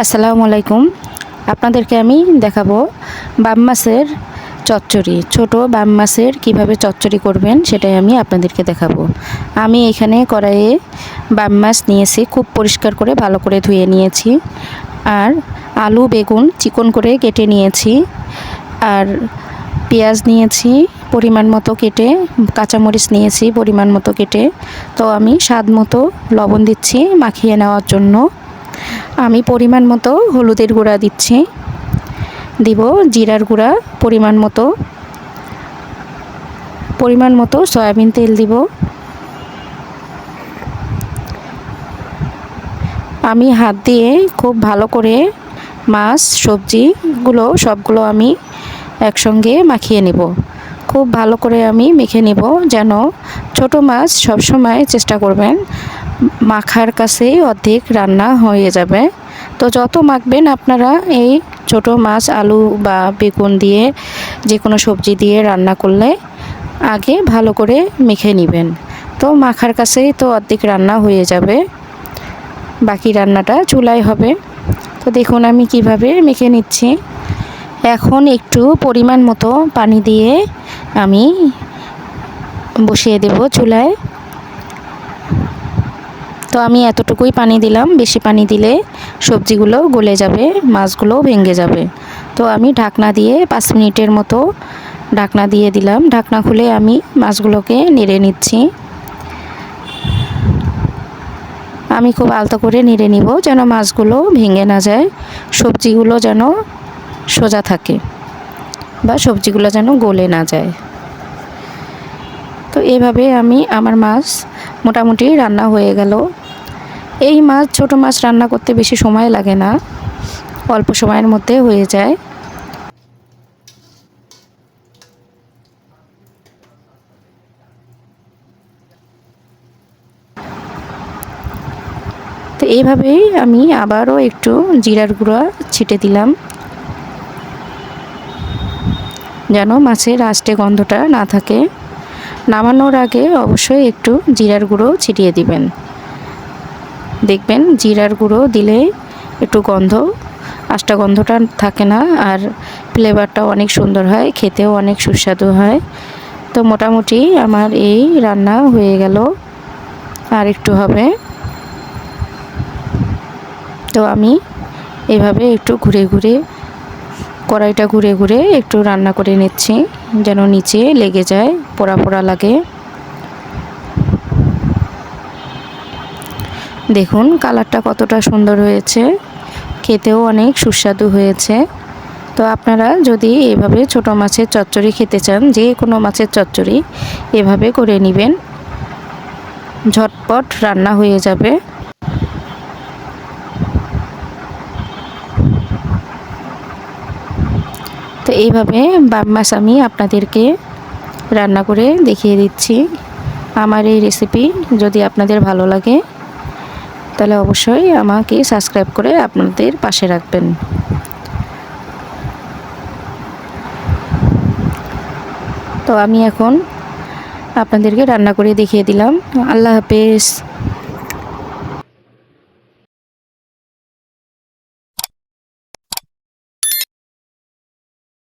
আসসালামু আলাইকুম। আপনাদেরকে আমি দেখাবো বাম মাছের চচ্চড়ি। ছোট বাম মাছের কীভাবে চচ্চড়ি করবেন সেটাই আমি আপনাদেরকে দেখাবো। আমি এখানে কড়াইয়ে বাম মাছ নিয়েছি, খুব পরিষ্কার করে ভালো করে ধুয়ে নিয়েছি। আর আলু বেগুন চিকন করে কেটে নিয়েছি। আর পেঁয়াজ নিয়েছি পরিমাণ মতো কেটে, কাঁচামরিচ নিয়েছি পরিমাণ মতো কেটে। তো আমি স্বাদ মতো লবণ দিচ্ছি মাখিয়ে নেওয়ার জন্য। আমি পরিমাণ মতো হলুদের গুঁড়া দিচ্ছি, দিব জিরার গুঁড়া পরিমাণ মতো সয়াবিন তেল দিব। আমি হাত দিয়ে খুব ভালো করে মাছ সবজিগুলো সবগুলো আমি একসঙ্গে মাখিয়ে নেব। খুব ভালো করে আমি মেখে নেব, যেন ছোট মাছ সবসময় চেষ্টা করবেন মাখার কাছেই অর্ধেক রান্না হয়ে যাবে। তো যত মাখবেন আপনারা এই ছোট মাছ আলু বা বেগুন দিয়ে যে কোনো সবজি দিয়ে রান্না করলে আগে ভালো করে মেখে নেবেন। তো মাখার কাছেই তো অর্ধেক রান্না হয়ে যাবে, বাকি রান্নাটা চুলায় হবে। তো দেখুন আমি কিভাবে মেখে নিচ্ছি। এখন একটু পরিমাণ মতো পানি দিয়ে আমি বসিয়ে দেব চুলায়। তো আমি এতটুকুই পানি দিলাম, বেশি পানি দিলে সবজিগুলো গলে যাবে, মাছগুলো ভেঙে যাবে। তো আমি ঢাকনা দিয়ে 5 মিনিটের মতো ঢাকনা দিয়ে দিলাম। ঢাকনা খুলে আমি মাছগুলোকে নেড়ে নিচ্ছি। আমি খুব আলতো করে নেড়ে নিব, যেন মাছগুলো ভেঙে না যায়, সবজিগুলো যেন সোজা থাকে বা সবজিগুলো যেন গলে না যায়। তো এভাবে আমার মাছ মোটামুটি রান্না হয়ে গেল। এই মাছ ছোট মাছ রান্না করতে বেশি সময় লাগে না, অল্প সময়ের মধ্যে হয়ে যায়। তো এইভাবেই আমি আবারও একটু জিরার গুঁড়া ছিটে দিলাম, যেন মাছের আষ্টে গন্ধটা না থাকে। নামানোর আগে অবশ্যই একটু জিরার গুঁড়ো ছিটিয়ে দিবেন। দেখবেন জিরার গুঁড়ো দিলে একটু আষ্টা গন্ধটা থাকে না, আর ফ্লেভারটাও অনেক সুন্দর হয়, খেতেও অনেক সুস্বাদু হয়। তো মোটামুটি আমার এই রান্না হয়ে গেল, আর একটু হবে। তো আমি এভাবে একটু কড়াইটা ঘুরে ঘুরে একটু রান্না করে নিচ্ছি, যেন নিচে লেগে যায়, পোড়া পোড়া লাগে। দেখুন কালারটা কতটা সুন্দর হয়েছে, খেতেও অনেক সুস্বাদু হয়েছে। তো আপনারা যদি এভাবে ছোট মাছের চচ্চড়ি খেতে চান, যে কোনো মাছের চচ্চড়ি এভাবে করে নেবেন, ঝটপট রান্না হয়ে যাবে। তো এইভাবে বাম মাছ আমি আপনাদেরকে রান্না করে দেখিয়ে দিচ্ছি। আমার এই রেসিপি যদি আপনাদের ভালো লাগে তাহলে অবশ্যই আমাকে সাবস্ক্রাইব করে আপনাদের পাশে রাখবেন। তো আমি এখন আপনাদেরকে রান্না করে দেখিয়ে দিলাম। আল্লাহ হাফেজ।